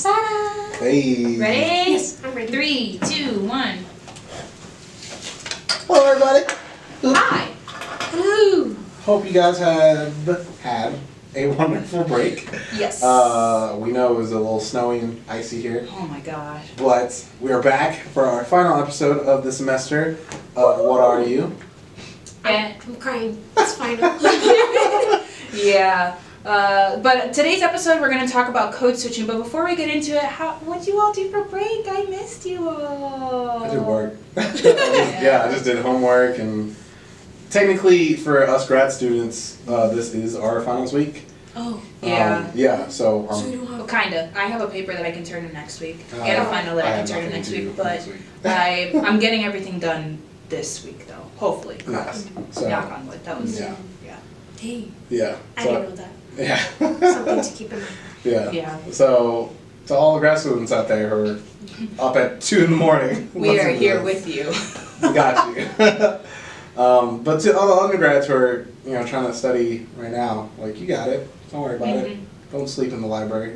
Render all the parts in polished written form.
Asada. Hey. Ready? Yes, I'm ready. 3, 2, 1. Hello, everybody. Hi. Hello. Hope you guys had a wonderful break. Yes. We know it was a little snowy and icy here, Oh my gosh. but we are back for our final episode of the semester of What Are You? And I'm crying. It's final. yeah. But today's episode we're gonna talk about code switching. But before we get into it, what'd you all do for break? I missed you all. I did work. I just did homework, and technically for us grad students, this is our finals week. Oh. Yeah. So So you don't have. Well, kinda. I have a paper that I can turn in next week, Uh, and a final that I I can have turn in nothing next to do week. But next week. I'm getting everything done this week, though. Hopefully. Yes. So Knock on wood. That was yeah. Hey, Yeah. I So, didn't know that. yeah. Something to keep in mind. Yeah. Yeah. So, to all the grad students out there who are up at 2 in the morning, We are listening to here this, with you. We got you. But to all the undergrads who are, trying to study right now, like, you got it. Don't worry about it. Don't sleep in the library.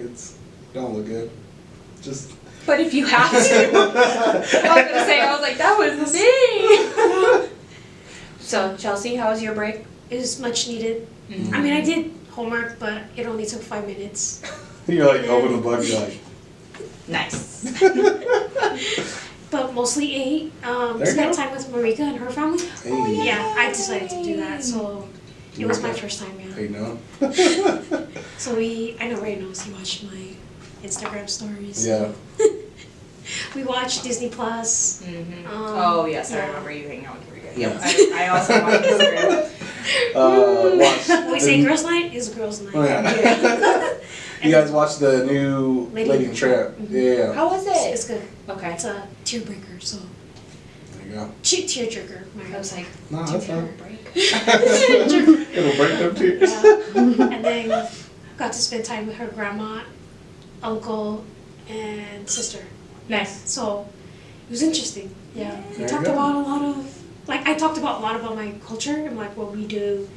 Don't look good. Just. But if you have to, I was like, that was me. So, Chelsea, how was your break? It was much needed. Mm-hmm. I mean, I did homework, but it only took 5 minutes. You like open the book, you're like. Nice. But mostly ate. There you Spent go. time with Marika and her family. Hey. Yeah, I decided to do that, so it was my first time. How Yeah. you doing? So I know Ray knows. He watched my Instagram stories. Yeah. We watched Disney Plus. Oh, yes, I yeah. remember you hanging out with Rika. Yeah. Yep, I also watched Instagram. Watch. When we say girls' night, it's girls' night. Oh, yeah. You guys watched the new Lady and Tramp? Yeah. How was it? It's good. Okay. It's a tear breaker, so There you go. tear jerker. I was like, No, that's fine. break. It'll break them tears. Yeah. And then got to spend time with her grandma, uncle, and sister. Nice. So it was interesting. Yeah. There We you talked go. about a lot of I talked about a lot about my culture and like what we do,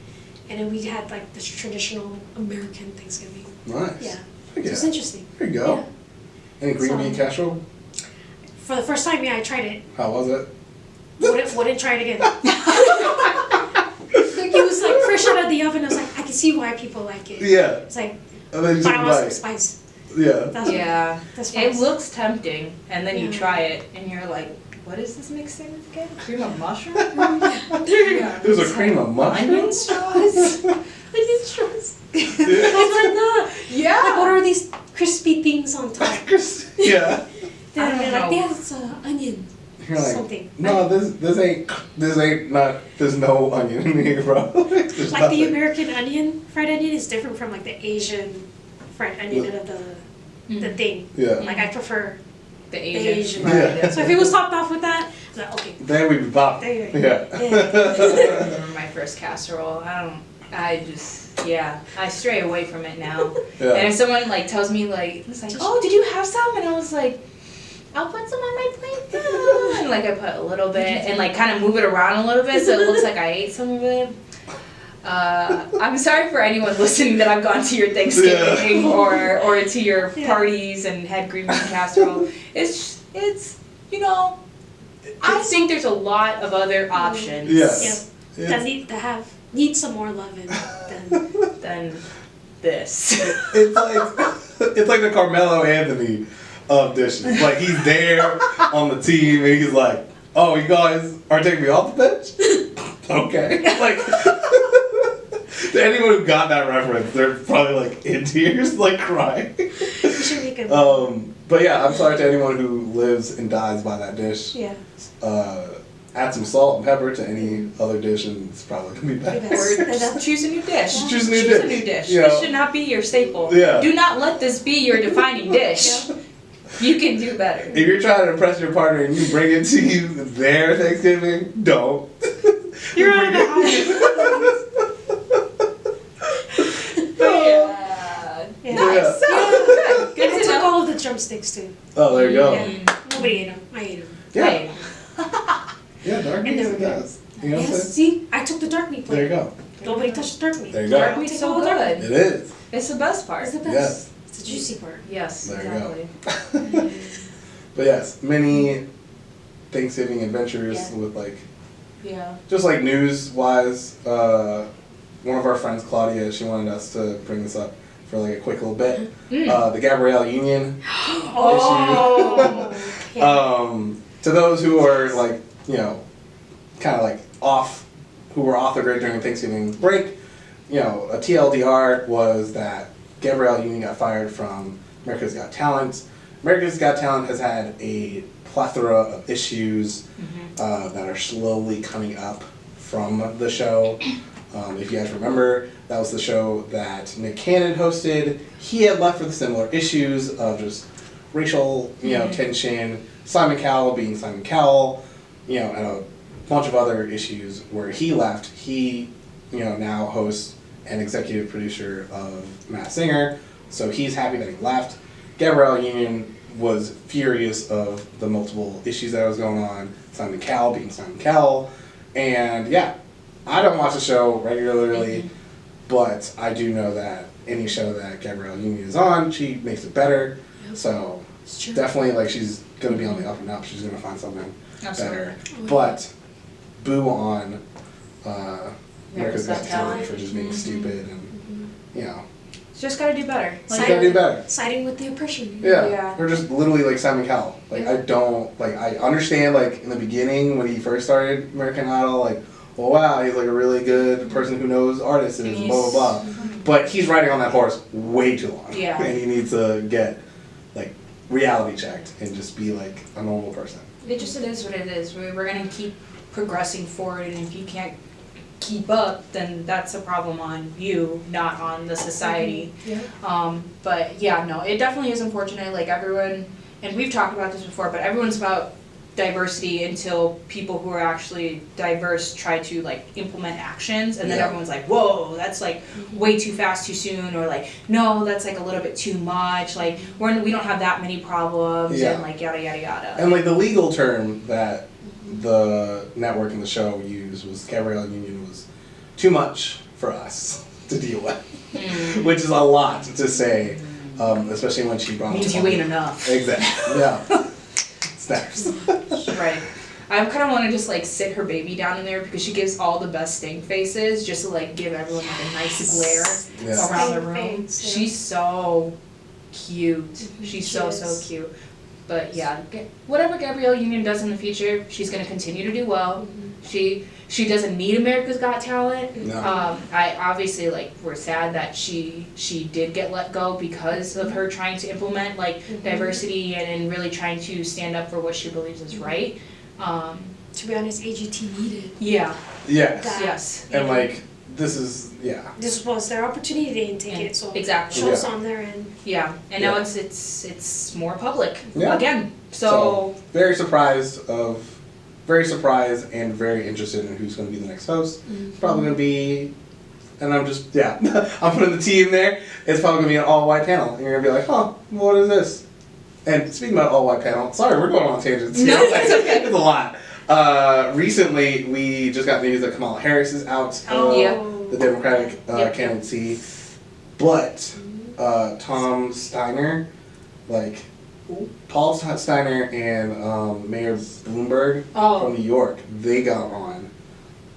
and then we had like this traditional American Thanksgiving. Nice. Yeah. Heck It was yeah. interesting. There you go. Yeah. Any green So- bean casserole? For the first time, yeah, I tried it. How was it? Wouldn't try it again. It was like fresh out of the oven. I was like, I can see why people like it. Yeah. It's like, And then you but took I a want some bite. spice. Yeah. That's Yeah. That's It spice. looks tempting, and then you Yeah. try it, and you're like, what is this mixed in with again? Cream of mushroom? There's a cream of Onion mushrooms? straws? Onion straws. Yeah. I was like, nah. Yeah. Like, what are these crispy things on top? Yeah. Then I don't they're like, know. yeah, it's onion. You're like, Something. no, this ain't not, there's no onion in here, bro. There's Like the nothing. American onion, fried onion is different from like the Asian fried onion of the thing. Yeah. Like I prefer The the Asian. Asian. Yeah. So if it was topped off with that, I'm like, okay. Then we be popping. There you go. Yeah. I remember my first casserole. I stray away from it now. Yeah. And if someone like tells me like, it's like, oh, did you have some? And I was like, I'll put some on my plate now. And like I put a little bit and like kind of move it around a little bit so it looks like I ate some of it. I'm sorry for anyone listening that I've gone to your Thanksgiving or to your parties and had green bean casserole. It's I think there's a lot of other options. Yes. Yeah. That need some more loving Than this. It's like the Carmelo Anthony of dishes. Like he's there on the team and he's like, oh, you guys are taking me off the bench? Okay. Like to anyone who got that reference, they're probably like in tears, like crying. You should make a But yeah, I'm sorry to anyone who lives and dies by that dish. yeah. Add some salt and pepper to any other dish and it's probably gonna be better. Or choose a new dish. Choose a new dish. This should not be your staple. Yeah. Do not let this be your defining dish. You can do better. If you're trying to impress your partner and you bring it to you their Thanksgiving, don't. You're out of the house. Yeah. Nice. Yeah. Good. Good I to took know. all of the drumsticks too. Oh, there you go. Yeah. Nobody ate them. I ate them. Yeah. Hey. Yeah, dark And meat there we it go. does. You know what I'm Yes, saying? see, I took the dark meat plate. There you go. Nobody touched the dark meat. There you go. Dark I'll meat's take so all the dark good. meat. It is. It's the best part. It's the best. Yes. It's a juicy part. Yes, There exactly. you go. But yes, many Thanksgiving adventures Yeah. with like, Yeah. just like news wise. One of our friends, Claudia, she wanted us to bring this up for like a quick little bit. The Gabrielle Union Oh. issue. Yeah. To those who are like, you know, kind of like off, who were off the grid during Thanksgiving break, you know, a TLDR was that Gabrielle Union got fired from America's Got Talent. America's Got Talent has had a plethora of issues that are slowly coming up from the show. If you guys remember, that was the show that Nick Cannon hosted. He had left for the similar issues of just racial, you know, tension, Simon Cowell being Simon Cowell, you know, and a bunch of other issues where he left. He, you know, now hosts and executive producer of Masked Singer, so he's happy that he left. Gabrielle Union was furious of the multiple issues that was going on, Simon Cowell being Simon Cowell, and yeah, I don't watch the show regularly, but I do know that any show that Gabrielle Union is on, she makes it better, so It's true. definitely like she's gonna be on the up and up, she's gonna find something better. Oh, But boo on America's America's Got Got Talent Talent. for just being stupid and, you know, Just gotta do better. she's gotta do better. Siding with the oppression. Yeah. Yeah. Or just literally like Simon Cowell. Like I don't like I understand like in the beginning when he first started American Idol, like, well wow, he's like a really good person who knows artists and And blah blah blah. But he's riding on that horse way too long. Yeah. And he needs to get like reality checked and just be like a normal person. It is what it is. We're gonna keep progressing forward, and if you can't keep up, then that's a problem on you, not on the society. Yeah. But yeah, no, it definitely is unfortunate. Like everyone, and we've talked about this before, but everyone's about diversity until people who are actually diverse try to like implement actions, and then Yeah. everyone's like, whoa, that's like way too fast too soon, or like, no, that's like a little bit too much, like we don't have that many problems, Yeah. and like yada yada yada. And like the legal term that the network and the show used was Gabrielle Union was too much for us to deal with, which is a lot to say, especially when she brought Means up you ain't enough. Exactly. Yeah. Snaps. Right. I kind of want to just like sit her baby down in there because she gives all the best stink faces just to like give everyone like a nice glare Yeah. around the Stink room. face, yeah. She's so cute. She's She so is. cute. But yeah, whatever Gabrielle Union does in the future, she's gonna continue to do well. She doesn't need America's Got Talent. No. I obviously like we're sad that she did get let go because of her trying to implement like diversity and really trying to stand up for what she believes is right. To be honest, AGT needed Yeah. Yes. that. Yes. And like this is This was their opportunity, they didn't take it, so Exactly. show's Yeah. on their end. Yeah. And Yeah. now it's more public Yeah. again. So very surprised and very interested in who's going to be the next host. It's probably going to be, and I'm just I'm putting the T in there. It's probably going to be an all white panel, and you're going to be like, huh, what is this? And speaking about all white panel, sorry, we're going on tangents. No, it's okay. It's a lot. Recently, we just got news that Kamala Harris is out of Yeah. the Democratic Yep. candidacy, but Tom Steiner, like Paul Steiner and Mayor Bloomberg from New York, they got on.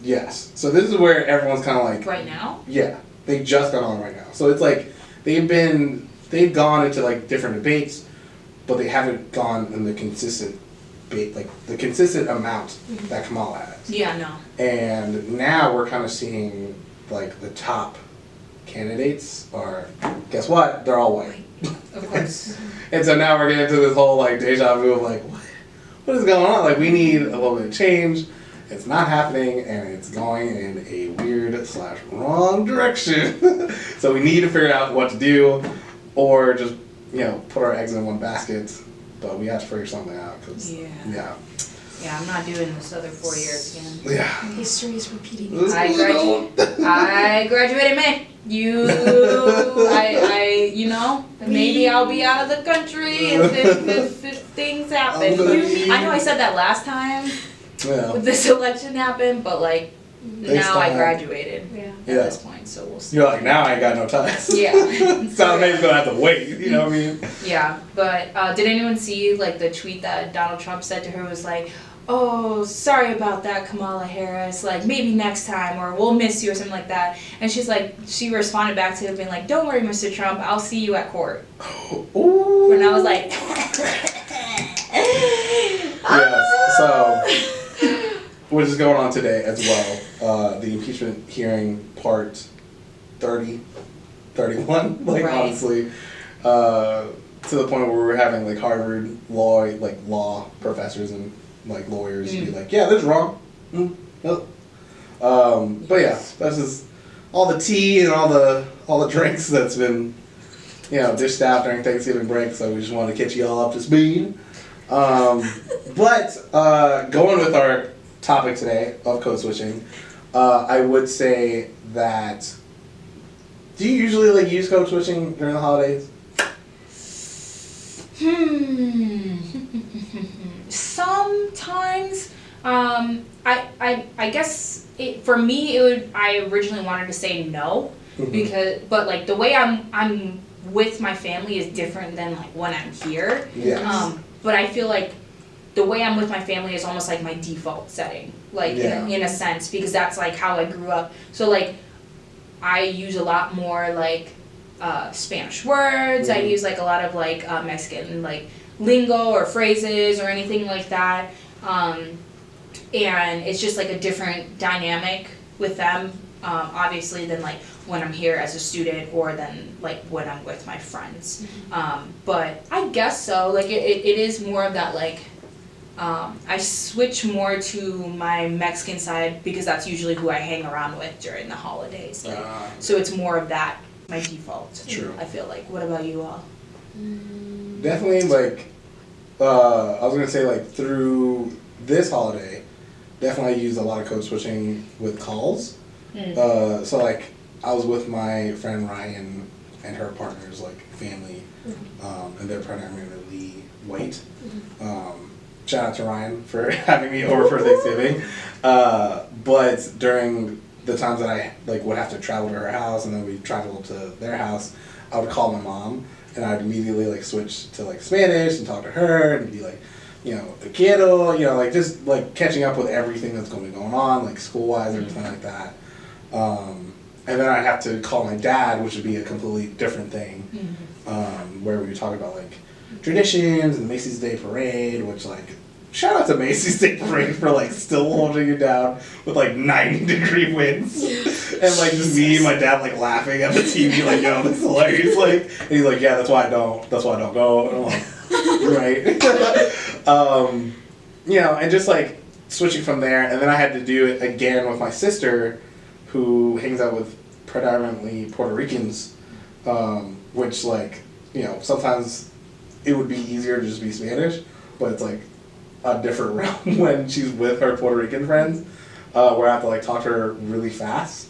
Yes. So this is where everyone's kind of like, right now. yeah, they just got on right now. So it's like they've gone into like different debates, but they haven't gone in the consistent the consistent amount that Kamala has. Yeah. No. And now we're kind of seeing like the top candidates are, guess what? They're all white. Of course. And so now we're getting into this whole like deja vu of like, what is going on? Like we need a little bit of change. It's not happening and it's going in a weird / wrong direction. So we need to figure out what to do or just, put our eggs in one basket. But we have to figure something out because, Yeah, I'm not doing this other 4 years again. Yeah. History is repeating. I graduated in May. Maybe I'll be out of the country if things happen. I know I said that last time Yeah. this election happened, but like, Now I graduated Yeah. at this point, so we'll see. You're like, now I ain't got no ties. Yeah. South May's gonna have to wait, you know what I mean? Yeah, but did anyone see like the tweet that Donald Trump said to her was like, "Oh, sorry about that, Kamala Harris. Like maybe next time, or we'll miss you," or something like that. And she responded back to him being like, "Don't worry, Mr. Trump. I'll see you at court." Ooh. And I was like, Yes, so what is going on today as well? The impeachment hearing part 30, 31, like Right. honestly, to the point where we're having like Harvard law professors and like lawyers be like, yeah, that's wrong. Nope. But yeah, that's just all the tea and all the drinks that's been dished out during Thanksgiving break. So we just wanted to catch you all up to speed. But going with our topic today of code switching, I would say that, do you usually like use code switching during the holidays? Sometimes, I guess for me I originally wanted to say no, but like the way I'm with my family is different than like when I'm here. Yes. But I feel like the way I'm with my family is almost like my default setting, like in a sense, because that's like how I grew up. So like I use a lot more like Spanish words. I use like a lot of like Mexican like lingo or phrases or anything like that. And it's just like a different dynamic with them, obviously, than like when I'm here as a student or then like when I'm with my friends. But I guess so. Like it is more of that like I switch more to my Mexican side because that's usually who I hang around with during the holidays. Like, so it's more of that, my default. True. I feel like. What about you all? Definitely like, I was gonna say like through this holiday, definitely I used a lot of code switching with calls. So like I was with my friend Ryan and her partner's like family, and they're primarily white. Shout out to Ryan for having me over for Thanksgiving. But during the times that I like would have to travel to her house and then we'd travel to their house, I would call my mom and I'd immediately like switch to like Spanish and talk to her and be like, te quiero, like just like catching up with everything that's going to be going on, like school-wise, everything like that. And then I'd have to call my dad, which would be a completely different thing, where we would talk about like traditions and Macy's Day Parade, which like, shout out to Macy's Day Parade for like still holding you down with like 90-degree winds. And like just me and my dad like laughing at the TV like, yo, this is hilarious. Like, and he's like, yeah, that's why I don't go. And I'm like, right. And just like switching from there. And then I had to do it again with my sister who hangs out with predominantly Puerto Ricans, which like, sometimes it would be easier to just be Spanish, but it's like a different realm when she's with her Puerto Rican friends, where I have to like talk to her really fast,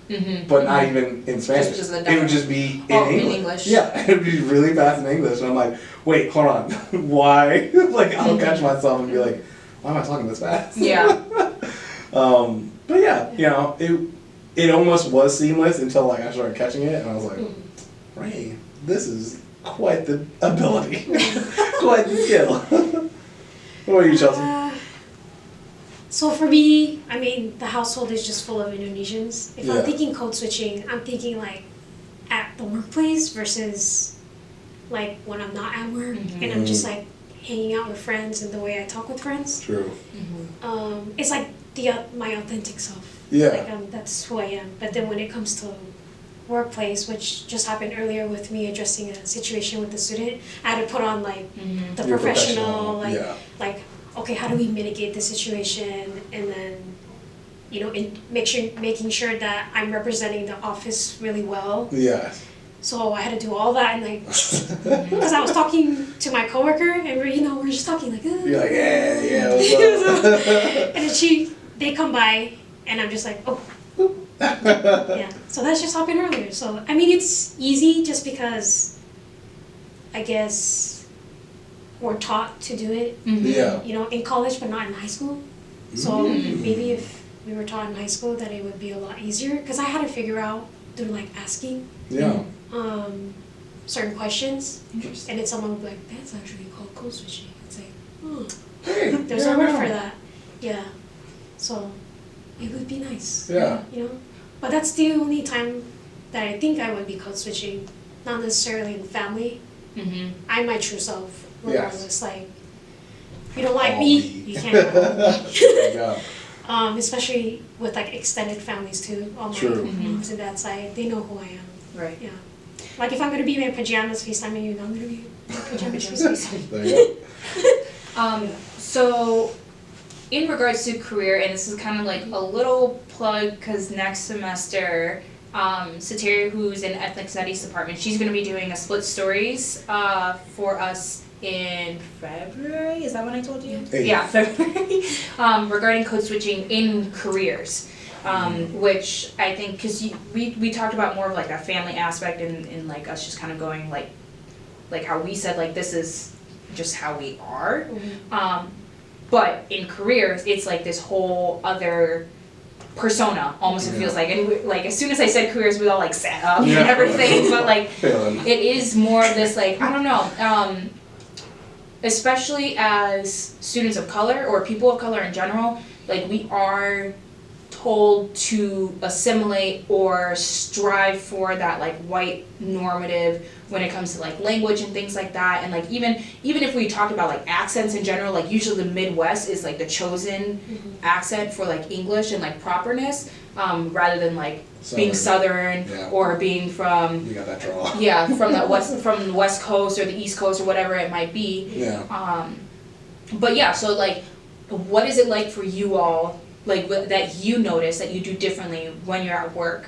but not even in Spanish. It would just be in English. Yeah, it would be really fast in English, and I'm like, wait, hold on, why? Like I'll catch myself and be like, why am I talking this fast? Yeah. But yeah, it almost was seamless until like I started catching it, and I was like, Ray, this is quite the ability, quite the skill. What about you, Chelsea? So for me, I mean, the household is just full of Indonesians. If Yeah. I'm thinking code switching, I'm thinking like at the workplace versus like when I'm not at work and I'm just like hanging out with friends and the way I talk with friends. True. It's like my authentic self. Yeah. Like that's who I am. But then when it comes to workplace, which just happened earlier with me addressing a situation with a student, I had to put on like the You're professional, yeah. like okay, how do we mitigate the situation, and then making sure that I'm representing the office really well. Yeah. So I had to do all that, and like because I was talking to my coworker and we're just talking like you're like yeah what's up? and then they come by and I'm just like oh yeah, so that's just happened earlier. So I mean it's easy just because I guess we're taught to do it Yeah. in college but not in high school. So maybe if we were taught in high school that it would be a lot easier because I had to figure out through like asking Yeah. certain questions, Interesting. and then someone would be like, "That's actually called code switching." It's like, oh, Hey, there's yeah, a word no. for that. Yeah, so it would be nice. Yeah. You know, but that's the only time that I think I would be code switching, not necessarily in family. Mm-hmm. I'm my true self, regardless. Yes. Like, if you don't like All me, me. you can't have me. There you go. Especially with like extended families too. All my True. moms and that side, they know who I am. Right. Yeah. Like if I'm gonna be in my pajamas FaceTiming you, I'm gonna be in my pajamas FaceTiming. There you go. So, in regards to career, and this is kind of like a little plug because next semester, Sateria, who's in Ethnic Studies department, she's going to be doing a split stories for us in February. Is that when I told you? Hey. Yeah, February. Regarding code switching in careers. Which I think, because we talked about more of like a family aspect and like us just kind of going like how we said like this is just how we are. But in careers, it's like this whole other persona, almost it feels like. And like as soon as I said careers, we all like sat up and everything. But like Feeling. it is more of this like, I don't know, especially as students of color or people of color in general, like we are told to assimilate or strive for that like white normative when it comes to like language and things like that. And like even if we talk about like accents in general, like usually the Midwest is like the chosen accent for like English and like properness, rather than like being Southern or being from You got that draw. yeah from the West Coast or the East Coast or whatever it might be. Yeah. But yeah, so like what is it like for you all, like that you notice that you do differently when you're at work,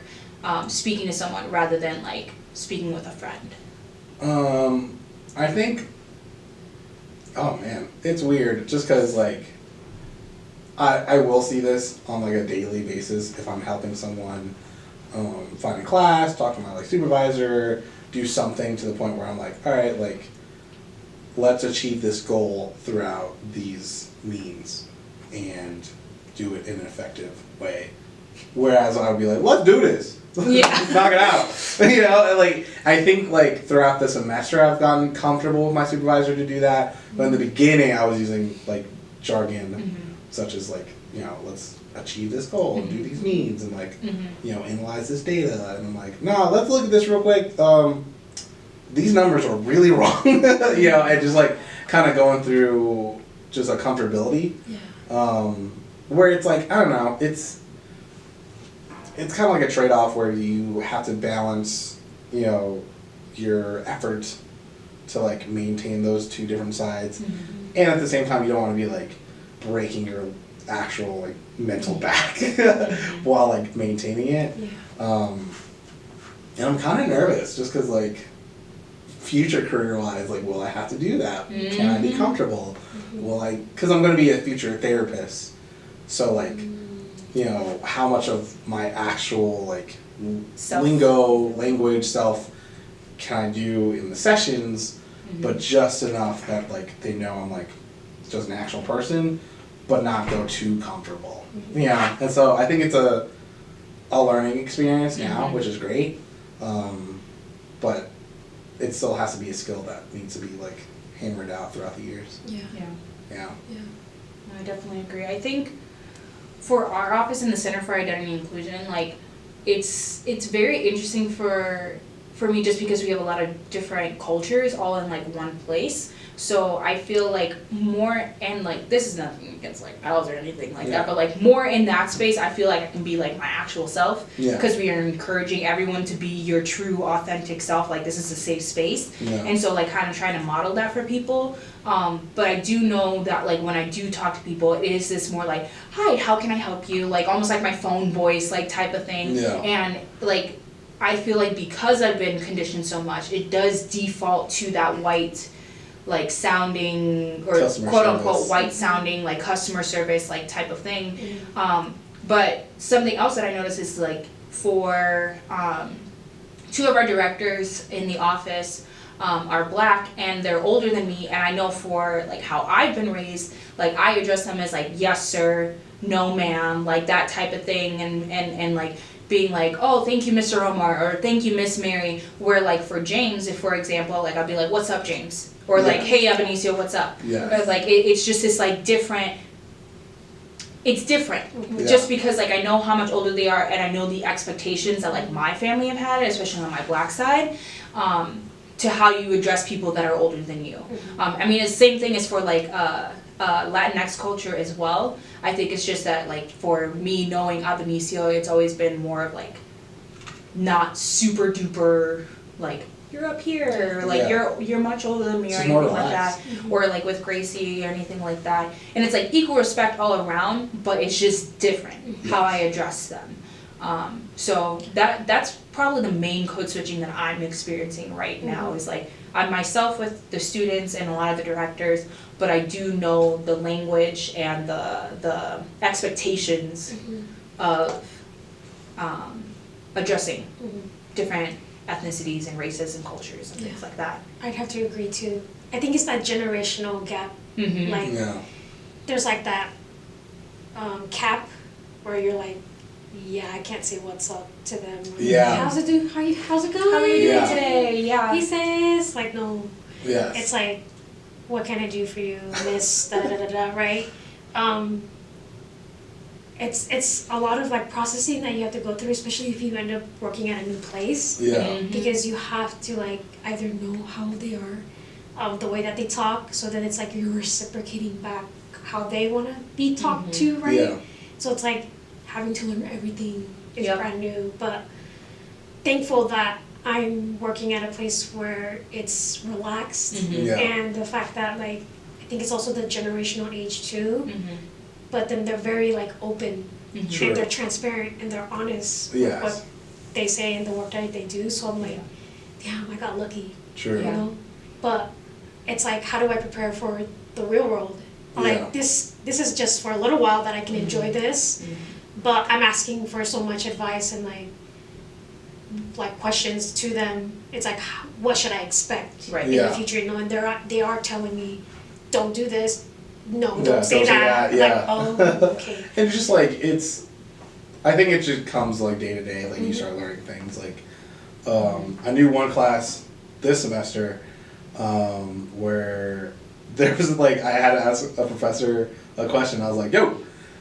speaking to someone rather than like speaking with a friend? I think, oh man, it's weird just because like I will see this on like a daily basis if I'm helping someone find a class, talk to my like supervisor, do something to the point where I'm like, all right, like let's achieve this goal throughout these means and do it in an effective way. Whereas I would be like, let's do this. Yeah. Knock it out. You know, and, like I think like throughout the semester I've gotten comfortable with my supervisor to do that. But in the beginning I was using like jargon such as like, you know, let's achieve this goal and do these means and like, you know, analyze this data. And I'm like, no, let's look at this real quick. These numbers are really wrong. You know, and just like kind of going through just a comfortability. Yeah. Where it's like, I don't know, it's kind of like a trade-off where you have to balance, you know, your effort to like maintain those two different sides, and at the same time you don't want to be like breaking your actual like mental back while like maintaining it. Yeah. And I'm kind of nervous just because like future career-wise, like will I have to do that? Can I be comfortable? Will I? Because I'm going to be a future therapist, so like. You know, how much of my actual like lingo, language self can I do in the sessions, but just enough that like they know I'm like just an actual person, but not go too comfortable. Yeah, and so I think it's a learning experience now, which is great, but it still has to be a skill that needs to be like hammered out throughout the years. Yeah. Yeah. I definitely agree. I think for our office in the Center for Identity and Inclusion, like it's very interesting for me just because we have a lot of different cultures all in like one place. So I feel like more, and like this is nothing against like elves or anything like that, but like more in that space I feel like I can be like my actual self, because we are encouraging everyone to be your true authentic self. Like this is a safe space, and so like kind of trying to model that for people. But I do know that like when I do talk to people, it is this more like, hi, how can I help you? Like almost like my phone voice like type of thing. And like I feel like because I've been conditioned so much, it does default to that white like sounding or Customer quote unquote service. white sounding like customer service like type of thing. But something else that I noticed is like for two of our directors in the office are black and they're older than me, and I know for like how I've been raised, like I address them as like yes sir, no ma'am, like that type of thing, and like being like, oh, thank you, Mr. Omar, or thank you, Miss Mary. Where like for James, if for example, like I'll be like, what's up, James? Or like, hey, Benicio, what's up? Yeah. Or like it's just this like different. It's different, just because like I know how much older they are, and I know the expectations that like my family have had, especially on my black side, to how you address people that are older than you. I mean, it's the same thing as for like Latinx culture as well. I think it's just that like for me knowing Benicio, it's always been more of like not super duper like you're up here, or like you're much older than me, or anything like that, or like with Gracie or anything like that. And it's like equal respect all around, but it's just different how I address them. So that's probably the main code switching that I'm experiencing right now, is like I'm myself with the students and a lot of the directors, but I do know the language and the expectations of addressing different ethnicities and races and cultures and things like that. I'd have to agree too. I think it's that generational gap. Like there's like that cap where you're like, yeah, I can't say what's up to them. Like, how's it going? How are you doing today? Yeah. He says like, no. Yes. It's like, what can I do for you, Miss da da da da, right? It's a lot of like processing that you have to go through, especially if you end up working at a new place. Because you have to like either know how they are, the way that they talk, so then it's like you're reciprocating back how they want to be talked to, right? So it's like having to learn everything is brand new, but thankful that I'm working at a place where it's relaxed, and the fact that like I think it's also the generational age too. But then they're very like open, and they're transparent, and they're honest with what they say and the work that they do. So I'm like, damn, I got lucky. You know? But it's like, how do I prepare for the real world? Like this is just for a little while that I can enjoy this, but I'm asking for so much advice and like questions to them. It's like, what should I expect in the future? You know, and they are telling me, don't do this. No, don't say that. Like, oh, okay. And just like I think it just comes like day to day. Like you start learning things. Like I knew one class this semester where there was like I had to ask a professor a question. I was like, "Yo,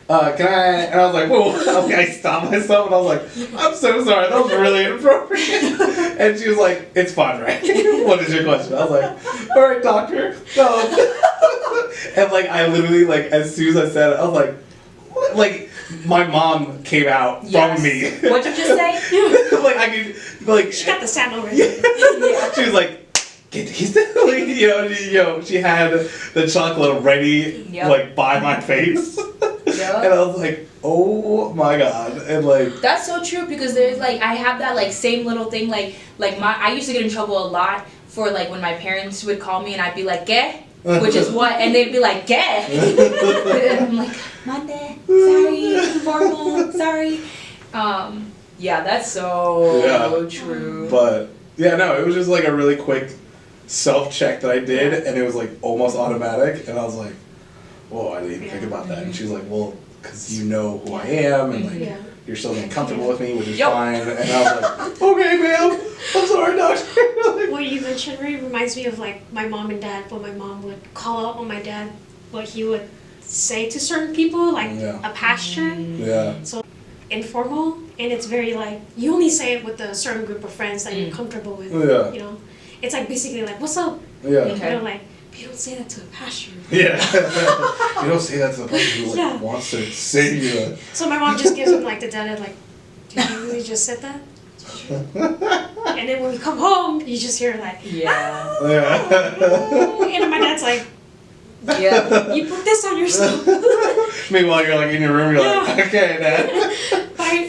can I?" And I was like, "Whoa!" I stopped myself and I was like, "I'm so sorry. That was really inappropriate." And she was like, "It's fine, right? What is your question?" I was like, "All right, doctor." And like I literally like as soon as I said it, I was like, what? Like my mom came out from me. What'd you just say? Like I could like she got the sound over. She was like, get these. Like, she had the chocolate ready like by my face. And I was like, oh my god. And like that's so true, because there's like I have that like same little thing like I used to get in trouble a lot for like when my parents would call me and I'd be like, "¿Qué?" Which is what, and they'd be like, "¿Qué?" And I'm like, "Monday, sorry, formal, sorry." Yeah, that's so true. But yeah, no, it was just like a really quick self-check that I did, and it was like almost automatic, and I was like, whoa, I didn't even think about that. And she was like, well, because you know who I am, and like you're still getting comfortable with me, which is fine. And I was like, okay, ma'am, I'm sorry, doctor. What you mentioned reminds me of like my mom and dad. When my mom would call out on my dad, what he would say to certain people, like a pastor. So informal, and it's very like you only say it with a certain group of friends that you're comfortable with. You know, it's like basically like, "What's up?" You know, like. But you don't say that to a pastor. You don't say that to the person who like wants to say you. So my mom just gives him like the deadhead, like, did you really just said that? And then when we come home, you just hear like, and my dad's like, you put this on yourself. Meanwhile, you're like in your room, you're like, okay, Dad.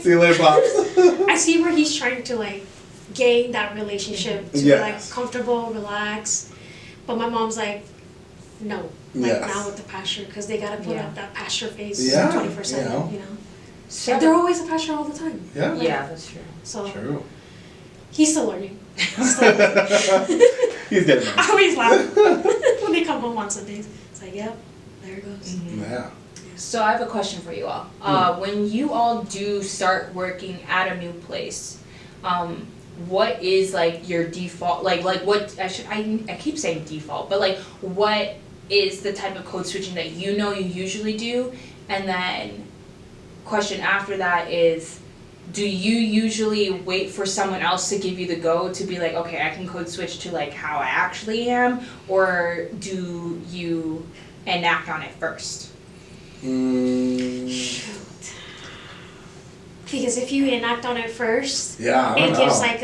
See you later, Pops. I see where he's trying to like gain that relationship to be like comfortable, relax. But my mom's like, no, like now with the pasture, because they gotta put up that pasture face 24/7, you know. So they're always a pasture all the time. Yeah, that's true. So he's still learning. He's getting there. I always laugh when they come home on Sundays. It's like, yep, there it goes. Yeah. So I have a question for you all. When you all do start working at a new place, what is like your default, like what, I keep saying default, but like what is the type of code switching that you know you usually do? And then question after that is, do you usually wait for someone else to give you the go to be like, okay, I can code switch to like how I actually am, or do you enact on it first? Because if you enact on it first, Yeah, it gives like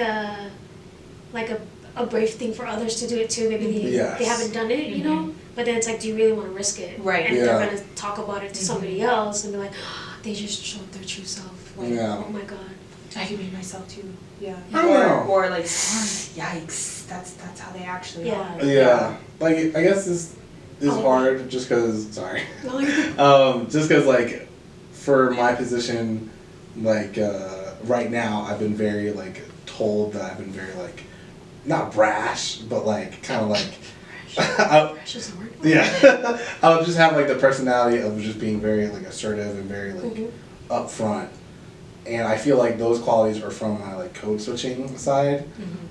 a brave thing for others to do it too. Maybe they haven't done it, you know. But then it's like, do you really want to risk it? Right. And they're gonna talk about it to somebody else and be like, oh, they just showed their true self. Like, oh my god. I can be myself too. Yeah. I don't know. Or like, yikes, that's how they actually are. Yeah. Like, I guess this is hard just because, sorry. Just because, like, for my position, like, right now, I've been very, like, told that I've been very, like, not brash, but, like, kind of, like, Brash is a word. yeah. I'll just have, like, the personality of just being very, like, assertive and very, like, upfront. And I feel like those qualities are from my, like, code switching side.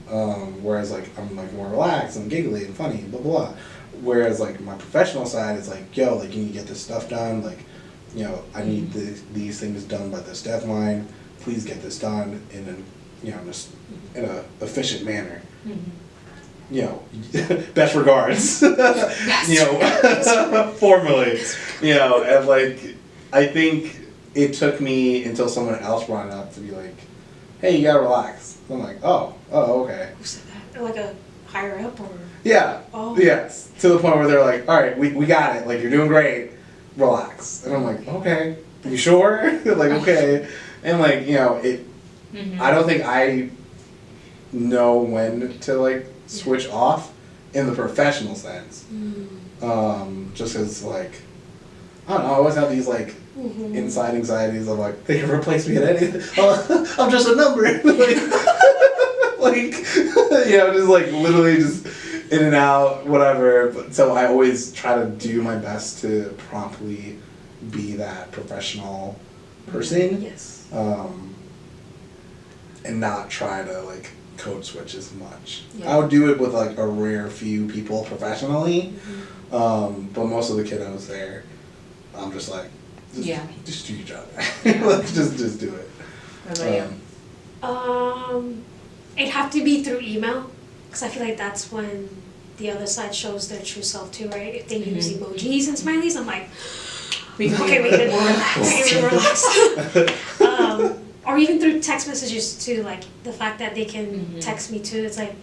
Whereas, like, I'm, like, more relaxed and giggly and funny, blah, blah. Whereas, like, my professional side is like, yo, like, you need to get this stuff done. Like, you know, I need these things done by this deadline. Please get this done in a, you know, just in a efficient manner. You know, best regards. You know, formally. You know, and, like, I think it took me until someone else brought it up to be like, hey, you gotta relax. I'm like, oh, okay. Who said that? Like a higher up or? Yeah. Oh. Yes. To the point where they're like, all right, we got it. Like, you're doing great. Relax. And I'm like, okay. You sure? Like, okay. And, like, you know, it. I don't think I know when to, like, switch off in the professional sense. Just because, like, I don't know, I always have these, like, inside anxieties of, like, they can replace me at anything. I'm just a number. Like, you know, just, like, literally just in and out, whatever. But, so I always try to do my best to promptly be that professional person. Yes. And not try to, like, code switch as much. Yeah. I would do it with, like, a rare few people professionally. But most of the kiddos there, I'm just like, just do your job. Let's just do it. What about you? It'd have to be through email, because I feel like that's when the other side shows their true self too, right? If they use emojis and smileys, I'm like, okay, we can relax. Or even through text messages too, like the fact that they can text me too. It's like,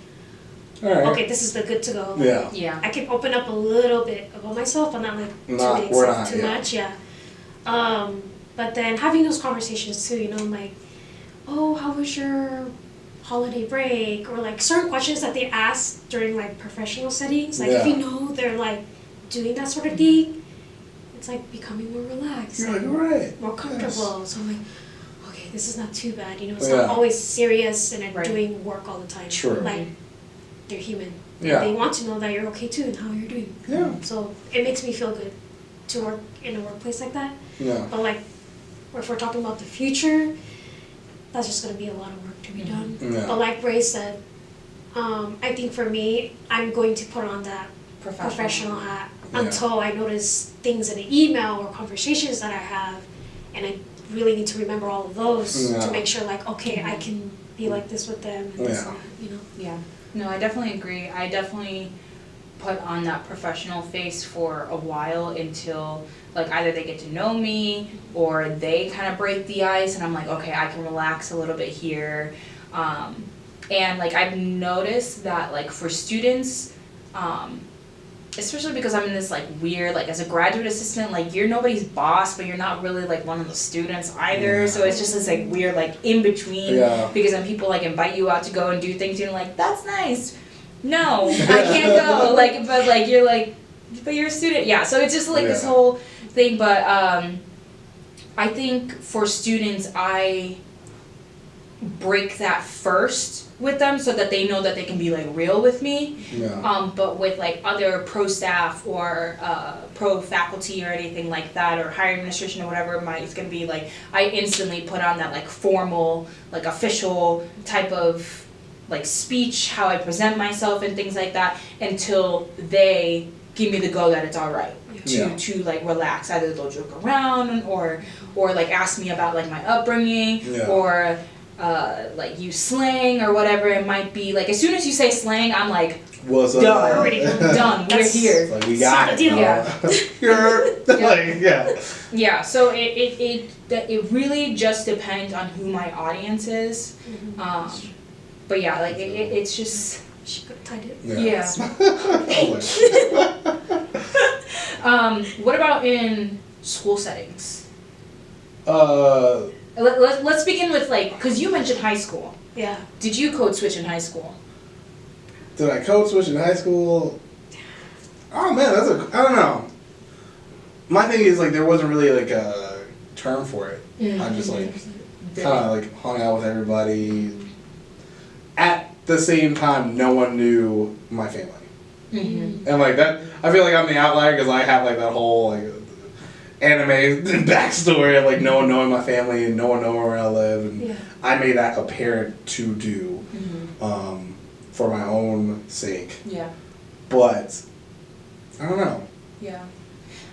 okay, this is the good to go. Yeah. I can open up a little bit about myself, but not like too much. Yeah. But then having those conversations too, you know, like, oh, how was your holiday break? Or like certain questions that they ask during like professional settings. Like if you know they're like doing that sort of thing, it's like becoming more relaxed. You're like, more comfortable. Yes. So I'm like, okay, this is not too bad. You know, it's not always serious and they're doing work all the time. True. Like, they're human. Yeah. They want to know that you're okay too and how you're doing. Yeah. So it makes me feel good to work in a workplace like that. Yeah. But like, if we're talking about the future, that's just going to be a lot of work to be done. Yeah. But like Ray said, I think for me, I'm going to put on that professional hat until I notice things in an email or conversations that I have, and I really need to remember all of those to make sure, like, okay, I can be like this with them and this and that, you know? Yeah. No, I definitely agree. I definitely put on that professional face for a while until, like, either they get to know me or they kind of break the ice and I'm like, okay, I can relax a little bit here. And, like, I've noticed that, like, for students, especially because I'm in this, like, weird, like, as a graduate assistant, like, you're nobody's boss, but you're not really, like, one of the students either. So it's just this, like, weird, like, in-between. Because then people, like, invite you out to go and do things, and you're like, that's nice. No, I can't go. Like, but, like, you're like, but you're a student. Yeah, so it's just, like, this whole thing. But I think for students, I break that first with them so that they know that they can be like real with me. Yeah. But with like other pro staff or pro faculty or anything like that, or higher administration or whatever it's gonna be, like I instantly put on that like formal, like official type of like speech, how I present myself and things like that, until they give me the go that it's all right to like relax. Either they'll joke around or like ask me about like my upbringing or like use slang or whatever it might be. Like as soon as you say slang, I'm like, what's up? done. Already Done. We're here. Like we got it. Yeah. You're like Yeah. So it really just depends on who my audience is. But yeah, like it's just. She could have tied it. Yeah. What about in school settings? Let's begin with like, because you mentioned high school. Yeah. Did you code switch in high school? Did I code switch in high school? Oh man, I don't know. My thing is like there wasn't really like a term for it. I just like kind of like hung out with everybody. At the same time, no one knew my family. And like that, I feel like I'm the outlier because I have like that whole like anime backstory of like no one knowing my family and no one knowing where I live, and I made that apparent to do for my own sake. Yeah. But I don't know. Yeah.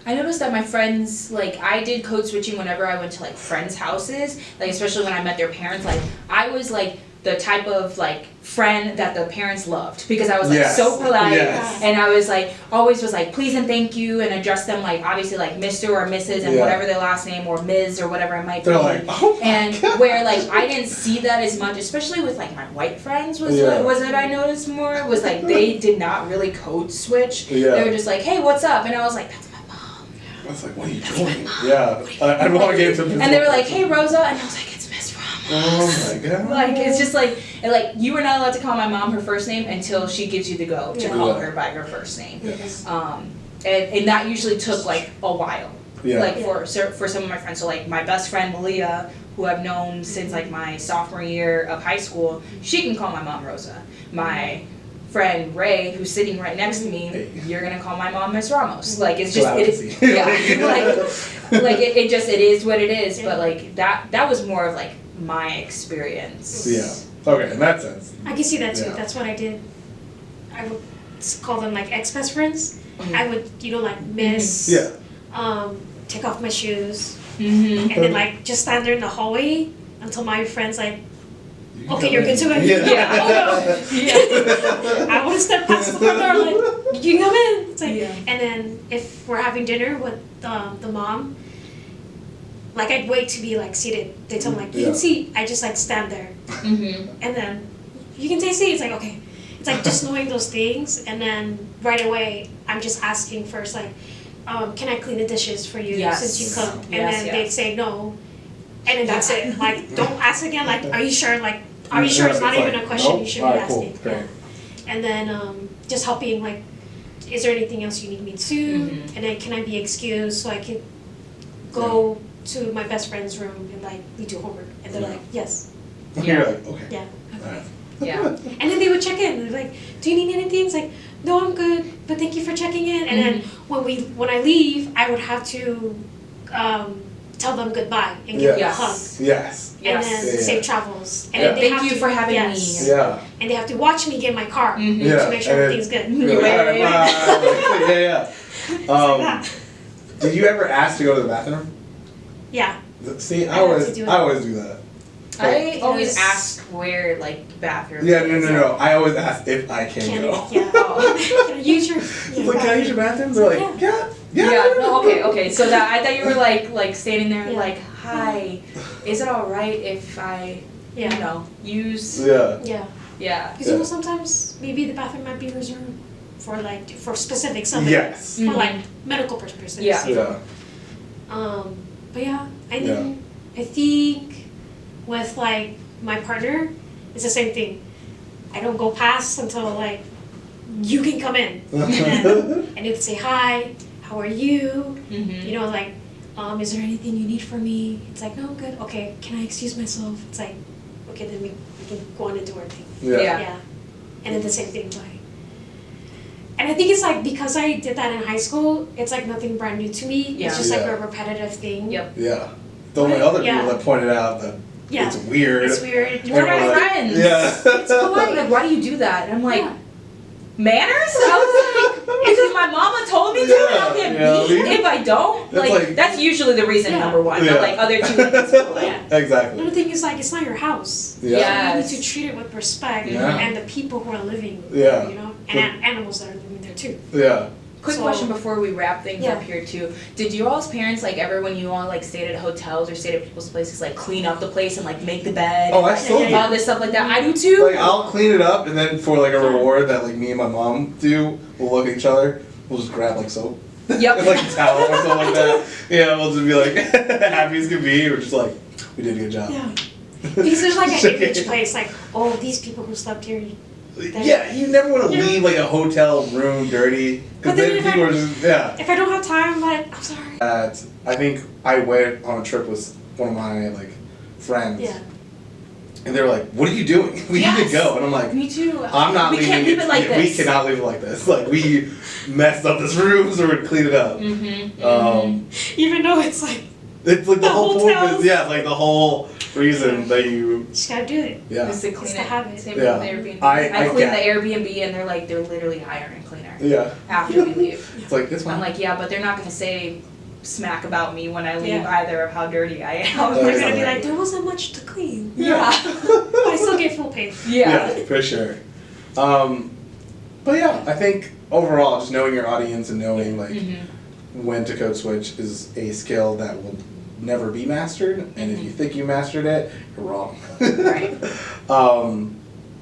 I noticed that my friends, like, I did code switching whenever I went to, like, friends' houses, like, especially when I met their parents. Like, I was, like, the type of, like, friend that the parents loved, because I was, like, so polite, and I was, like, always was, like, please and thank you, and address them, like, obviously, like, Mr. or Mrs. and whatever their last name, or Ms. or whatever it might be. They're like, oh my and God. where, like, I didn't see that as much, especially with, like, my white friends was what I noticed more, was, like, they did not really code switch. They were just, like, hey, what's up? And I was, like, that's my mom. I was like, what are you doing? Yeah. I'd want to get into And they were like, hey, Rosa, and I was like, it's Miss Ramos. Oh my God. Like, it's just like, and like, you were not allowed to call my mom her first name until she gives you the go to call her by her first name. Yes. And that usually took like a while. Yeah. Like for some of my friends. So like my best friend Malia, who I've known since like my sophomore year of high school, she can call my mom Rosa. My friend Ray, who's sitting right next to me, you're gonna call my mom Miss Ramos. Like it's just it is, like it is what it is. But like that was more of like my experience. Yeah. Okay, in that sense. I can see that too. Yeah. That's what I did. I would call them like ex-best friends. I would, like miss. Take off my shoes, and then like just stand there in the hallway until my friend's like, okay, you're good to go. I want to step past the front door, like, you can come in. It's like, and then if we're having dinner with the mom, like I'd wait to be like seated. They tell me like, you can sit. I just like stand there, and then you can take seats. It's like, okay. It's like just knowing those things, and then right away I'm just asking first like, can I clean the dishes for you since you cook? And then they'd say no, and then that's it. Like, don't ask again. Like, are you sure? Like, are you sure it's not even a question you should be asking? Cool. Great. And then just helping, like, is there anything else you need me to do? And then can I be excused so I can go to my best friend's room and like we do homework? And they're like, yes. You're like, okay. Yeah. Alright. Yeah. And then they would check in. They're like, do you need anything? It's like, no, I'm good, but thank you for checking in. And then when I leave, I would have to tell them goodbye and give them a hug. Yes. And then safe travels. And then they thank have you to, for having me. Yeah. And they have to watch me get in my car to make sure everything's good. You're like, bye. Did you ever ask to go to the bathroom? Yeah. See, I always do that. I always ask where like bathrooms. Yeah, no. I always ask if I can go. Yeah. Can I use your? Like, can I use your bathroom? They're like, yeah. No, okay. So that I thought you were like standing there like, hi, is it all right if I, use? Yeah. Yeah. Because sometimes maybe the bathroom might be reserved for specific something. Yes. For like medical purposes. Yeah. But yeah, I think with like my partner, it's the same thing. I don't go past until like you can come in, and you can say hi. How are you? Like, is there anything you need from me? It's like, no, I'm good. Okay, can I excuse myself? It's like, okay, then we can go on and do our thing. Yeah. And then the same thing, like, and I think it's like because I did that in high school, it's like nothing brand new to me. Yeah. It's just like Yeah. a repetitive thing. Yep. Yeah. The only other Yeah. people that pointed out that Yeah. it's weird. It's weird. We're my Everyone- friends. Yeah. It's polite. Like, why do you do that? And I'm like, Yeah. manners? I was like, because my mama told me to, and I'll get Yeah, beat yeah. if I don't. That's Like, like- that's usually the reason, Yeah. number one. Yeah. But like other two things, polite. Yeah. Exactly. Another thing is like it's not your house. Yeah. Yeah. You need to treat it with respect Yeah. and the people who are living. Yeah. You know, and animals that are living there too. Yeah. Quick So- question before we wrap things Yeah. up here too. Did you all's parents, like, ever when you all like stayed at hotels or stayed at people's places, like clean up the place and like make the bed? Oh, I and, still like, do. all this stuff like that. I do too. Like I'll clean it up, and then for like a reward that like me and my mom do, we'll look at each other. We'll just grab like soap, Yep. and, like a towel or something like that. Yeah, we'll just be like happy as can be. We're just like, we did a good job. Yeah. Because there's like an image place, like, oh, these people who slept here. Yeah, you never want to Yeah. leave like a hotel room dirty, But because then then if people I- are just If I don't have time, I'm like, I'm sorry. I think I went on a trip with one of my like friends, Yeah. and they were like, "What are you doing? We need Yes. to go." And I'm like, Me too. I'm not We leaving can't leave it like We this. cannot leave it like this. Like we messed up this room, so we're gonna clean it up. Mm-hmm. Even though it's like, It's like the The whole point hotels. is, yeah, like the whole reason that you, just gotta do it. yeah, Just to clean Just it. to have it. Same Yeah. with Airbnb. I clean get- the Airbnb and they're like, they're literally hiring a cleaner yeah. after we leave. It's like it's I'm fine. like, yeah, but they're not gonna say smack about me when I leave Yeah. either of how dirty I am. Oh, They're gonna exactly. be like, there wasn't much to clean. Yeah. But I still get full pay. Yeah. For sure. But yeah, I think overall, just knowing your audience and knowing like Mm-hmm. when to code switch is a skill that will never be mastered, and if you think you mastered it, you're wrong. Right.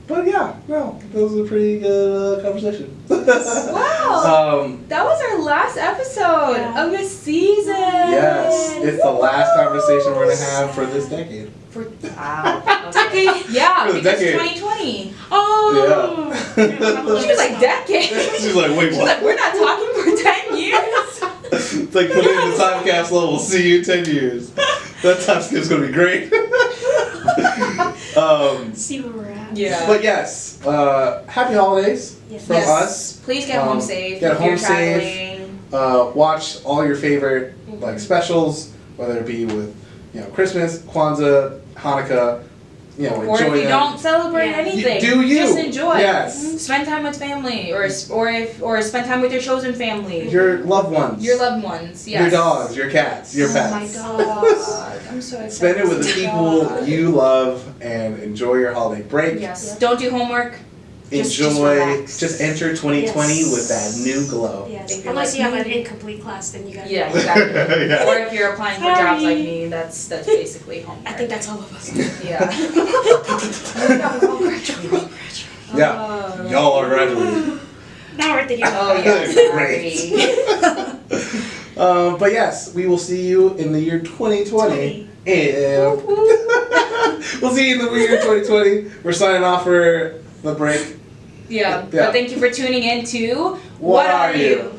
But yeah, no, that was a pretty good conversation. Wow. That was our last episode Yeah. of the season. Yes, it's the last conversation we're gonna have for this decade. Wow. Okay. Yeah, For the because decade. 2020. Oh! Yeah. She was like, decade. She's like, wait, She's what? like, we're not talking for 10 years. It's like put it in the time capsule. We'll see you in 10 years. That time skip's gonna be great. See where we're at. Yeah. But yes, happy holidays Yes. from us. Please get home safe. Get if home you're safe. traveling. Watch all your favorite like specials, whether it be with Christmas, Kwanzaa, Hanukkah. Or Enjoy if you them. don't celebrate Yeah. anything, Do you. just enjoy. Yes. Spend time with family, or spend time with your chosen family, Your loved ones. your loved ones. Yes. Your dogs, your cats, your Oh pets. my God, I'm so excited. Spend it with the to people God. you love and enjoy your holiday break. Yes. Don't do homework. Just Enjoy. relax. Just enter 2020 Yes. with that new glow. Yes. If you're Unless like you have an me. incomplete class, then you gotta. Yeah, exactly. Yeah. Or if you're applying for jobs like Sorry. me, that's basically homework. I think that's all of us. Yeah. Yeah. Oh. Y'all are graduating. Now we're thinking. Oh yeah. Great. But yes, we will see you in the year 2020. And we'll see you in the year 2020. We're signing off for the break. Yeah. Yeah. But thank you for tuning in to What Are You?